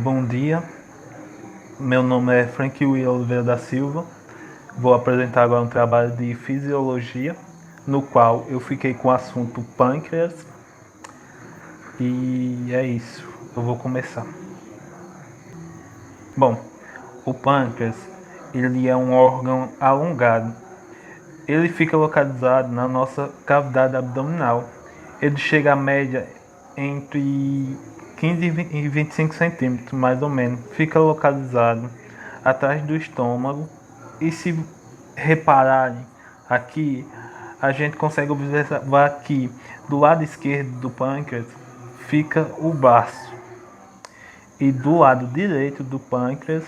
Bom dia, meu nome é Frank Will Oliveira da Silva. Vou apresentar agora um trabalho de fisiologia, no qual eu fiquei com o assunto pâncreas. E é isso, eu vou começar. Bom, o pâncreas, ele é um órgão alongado. Ele fica localizado na nossa cavidade abdominal. Ele chega à média entre 15 e 25 centímetros, mais ou menos. Fica localizado atrás do estômago. E se repararem aqui, a gente consegue observar que do lado esquerdo do pâncreas fica o baço. E do lado direito do pâncreas,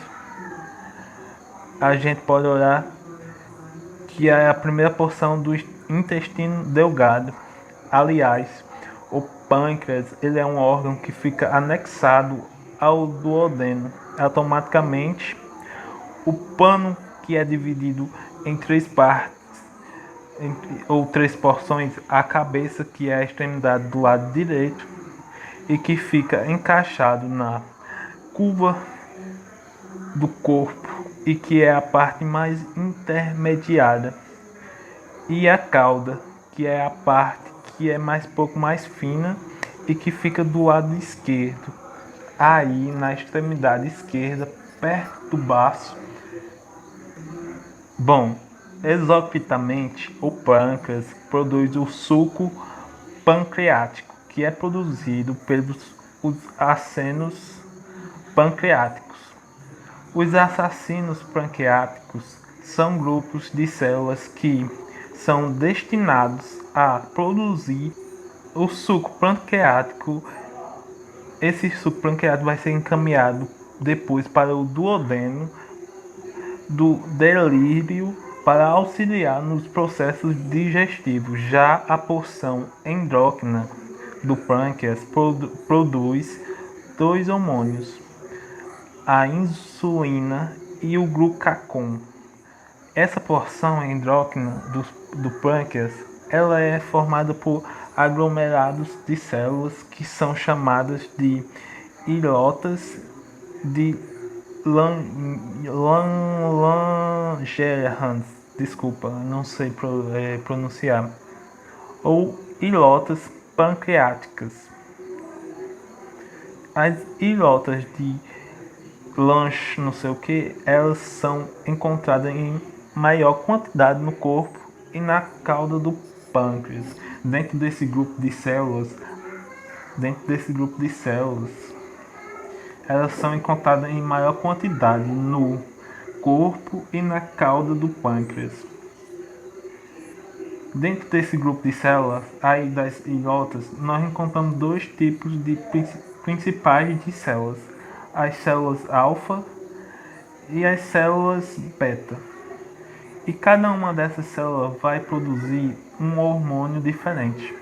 a gente pode olhar que é a primeira porção do intestino delgado. Aliás, o pâncreas ele é um órgão que fica anexado ao duodeno. Automaticamente, o pano que é dividido em três partes, ou três porções, a cabeça que é a extremidade do lado direito e que fica encaixado na curva do corpo e que é a parte mais intermediária, e a cauda, que é a parte que é pouco mais fina e que fica do lado esquerdo, aí na extremidade esquerda, perto do baço. Bom, exoticamente, o pâncreas produz o suco pancreático, que é produzido pelos acenos pancreáticos. Os assassinos pancreáticos são grupos de células que são destinados a produzir o suco pancreático. Esse suco pancreático vai ser encaminhado depois para o duodeno do delírio para auxiliar nos processos digestivos. Já a porção endócrina do pâncreas produz dois hormônios, a insulina e o glucagon. Essa porção endócrina do pâncreas ela é formada por aglomerados de células que são chamadas de hilotas de Langerhans, desculpa, não sei pronunciar, ou hilotas pancreáticas. As hilotas de Lange, não sei o que, elas são encontradas em maior quantidade no corpo e na cauda do pâncreas. Dentro desse grupo de células, elas são encontradas em maior quantidade no corpo e na cauda do pâncreas. Dentro desse grupo de células, aí das hilotas, nós encontramos dois tipos de principais de células: as células alfa e as células beta. E cada uma dessas células vai produzir um hormônio diferente.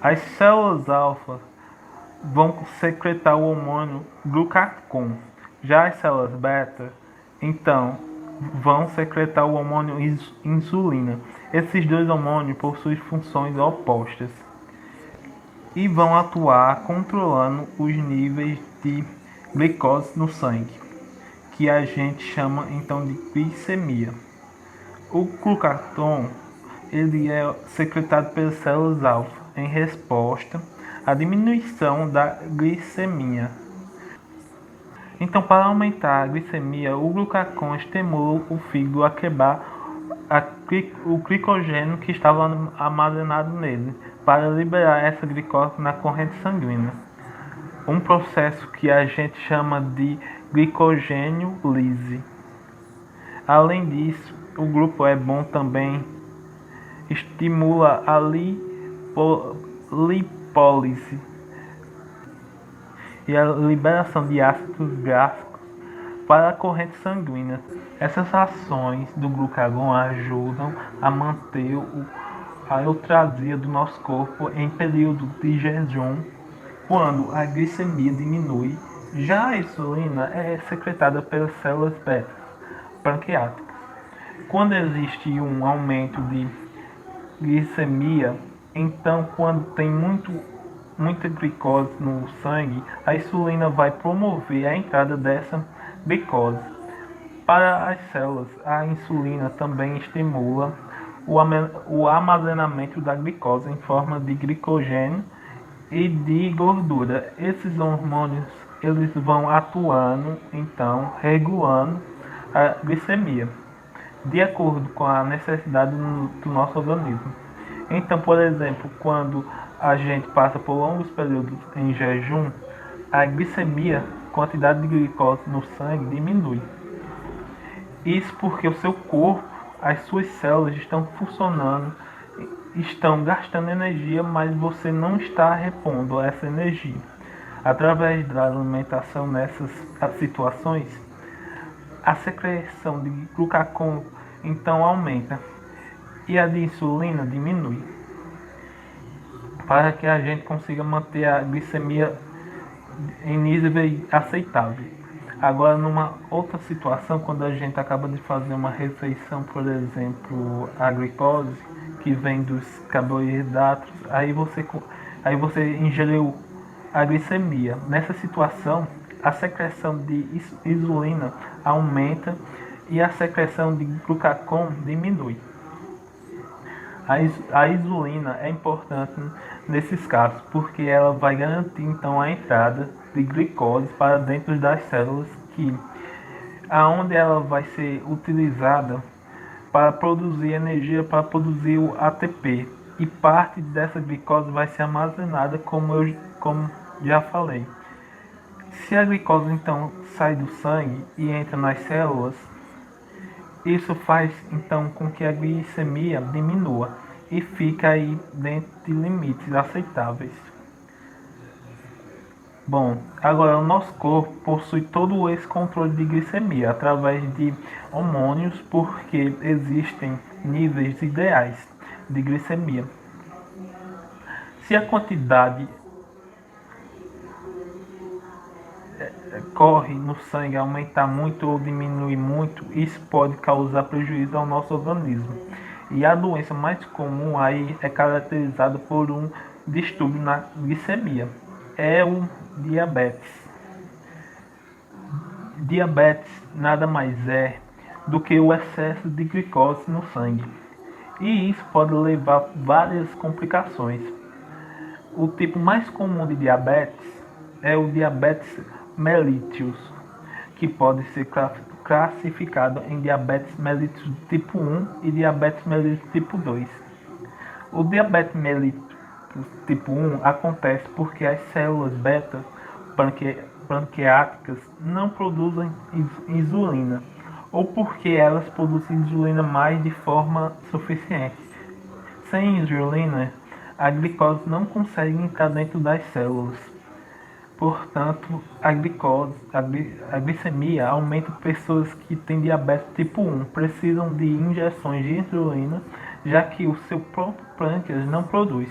As células alfa vão secretar o hormônio glucagon. Já as células beta, então, vão secretar o hormônio insulina. Esses dois hormônios possuem funções opostas e vão atuar controlando os níveis de glicose no sangue, que a gente chama então de glicemia. O glucagon ele é secretado pelas células alfa em resposta à diminuição da glicemia. Então, para aumentar a glicemia, o glucagon estimula o fígado a quebrar o glicogênio que estava armazenado nele, para liberar essa glicose na corrente sanguínea. Um processo que a gente chama de glicogênio-lise. Além disso, o grupo é bom também estimula a lipólise e a liberação de ácidos graxos para a corrente sanguínea. Essas ações do glucagon ajudam a manter a eutanasia do nosso corpo em período de jejum, quando a glicemia diminui. Já a insulina é secretada pelas células beta pancreáticas. Quando existe um aumento de glicemia, então quando tem muito muita glicose no sangue, a insulina vai promover a entrada dessa glicose. Para as células, a insulina também estimula o armazenamento da glicose em forma de glicogênio e de gordura. Esses hormônios eles vão atuando, então, regulando a glicemia, de acordo com a necessidade do nosso organismo. Então, por exemplo, quando a gente passa por longos períodos em jejum, a glicemia, quantidade de glicose no sangue, diminui. Isso porque o seu corpo, as suas células estão funcionando, estão gastando energia, mas você não está repondo essa energia. Através da alimentação nessas situações, a secreção de glucagon então aumenta e a de insulina diminui, para que a gente consiga manter a glicemia em níveis aceitáveis. Agora, numa outra situação, quando a gente acaba de fazer uma refeição, por exemplo, a glicose, que vem dos carboidratos, aí você ingeriu a glicemia. Nessa situação, a secreção de insulina aumenta e a secreção de glucagon diminui. A insulina é importante nesses casos, porque ela vai garantir então a entrada de glicose para dentro das células, aonde ela vai ser utilizada para produzir energia, para produzir o ATP, e parte dessa glicose vai ser armazenada, como já falei. Se a glicose então sai do sangue e entra nas células, isso faz então com que a glicemia diminua e fica aí dentro de limites aceitáveis. Bom, agora o nosso corpo possui todo esse controle de glicemia através de hormônios, porque existem níveis ideais de glicemia. Se a quantidade corre no sangue aumentar muito ou diminuir muito, isso pode causar prejuízo ao nosso organismo. E a doença mais comum aí é caracterizada por um distúrbio na glicemia. É o diabetes. Diabetes nada mais é do que o excesso de glicose no sangue. E isso pode levar a várias complicações. O tipo mais comum de diabetes é o diabetes mellitus, que pode ser classificado em diabetes mellitus tipo 1 e diabetes mellitus tipo 2. O diabetes mellitus tipo 1 acontece porque as células beta pancreáticas não produzem insulina, ou porque elas produzem insulina mais de forma suficiente. Sem insulina, a glicose não consegue entrar dentro das células. Portanto, a glicemia aumenta. Pessoas que têm diabetes tipo 1 precisam de injeções de insulina, já que o seu próprio pâncreas não produz.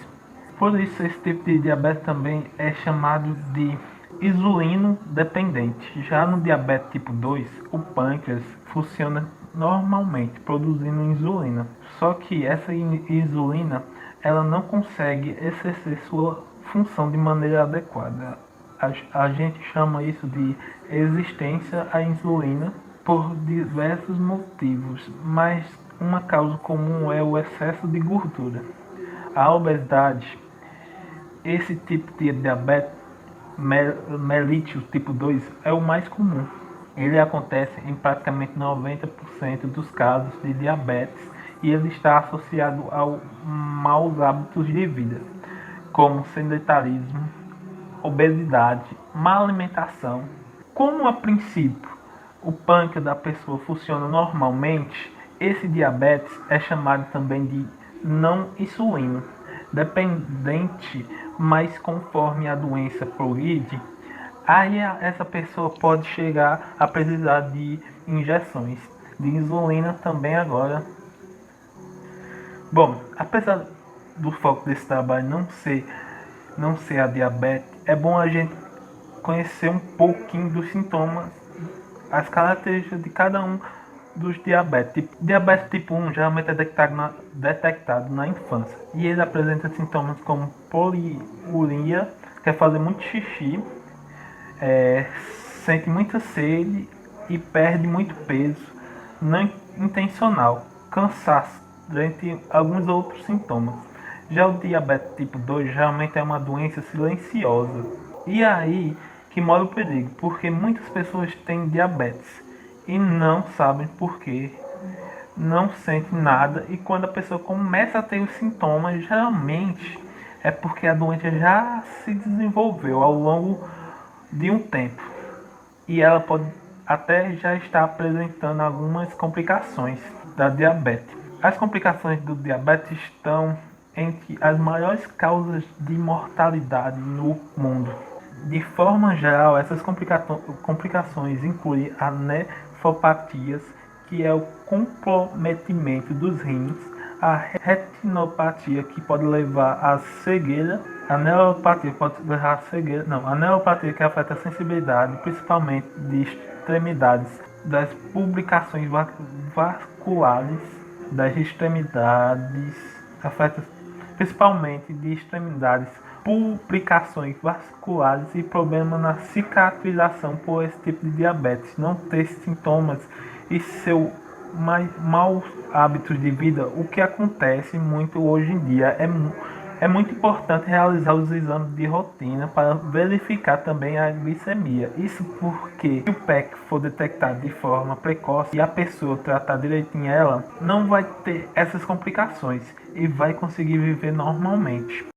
Por isso, esse tipo de diabetes também é chamado de insulino dependente. Já no diabetes tipo 2, o pâncreas funciona normalmente, produzindo insulina. Só que essa insulina ela não consegue exercer sua função de maneira adequada. A gente chama isso de resistência à insulina por diversos motivos, mas uma causa comum é o excesso de gordura. A obesidade, esse tipo de diabetes mellitus tipo 2 é o mais comum. Ele acontece em praticamente 90% dos casos de diabetes e ele está associado a maus hábitos de vida, como sedentarismo, obesidade, má alimentação. Como a princípio o pâncreas da pessoa funciona normalmente, esse diabetes é chamado também de não insulino dependente, mas conforme a doença progride, aí essa pessoa pode chegar a precisar de injeções de insulina também agora. Bom, apesar do foco desse trabalho não ser a diabetes, é bom a gente conhecer um pouquinho dos sintomas, as características de cada um dos diabetes. Diabetes tipo 1 geralmente é detectado na infância e ele apresenta sintomas como poliúria, quer fazer muito xixi, sente muita sede e perde muito peso não intencional, cansaço, dentre alguns outros sintomas. Já o diabetes tipo 2 geralmente é uma doença silenciosa. E aí que mora o perigo, porque muitas pessoas têm diabetes e não sabem por quê, não sentem nada, e quando a pessoa começa a ter os sintomas, geralmente é porque a doença já se desenvolveu ao longo de um tempo e ela pode até já estar apresentando algumas complicações da diabetes. As complicações do diabetes estão entre as maiores causas de mortalidade no mundo. De forma geral, essas complicações incluem a nefropatias, que é o comprometimento dos rins, a retinopatia, que pode levar à cegueira, a neuropatia pode levar à cegueira, não, a neuropatia que afeta a sensibilidade, principalmente de extremidades, das publicações vasculares, das extremidades, afeta principalmente de extremidades, publicações vasculares e problemas na cicatrização por esse tipo de diabetes, não ter sintomas e seu maus hábitos de vida. O que acontece muito hoje em dia é muito importante realizar os exames de rotina para verificar também a glicemia. Isso porque se o PEC for detectado de forma precoce e a pessoa tratar direitinho ela, não vai ter essas complicações e vai conseguir viver normalmente.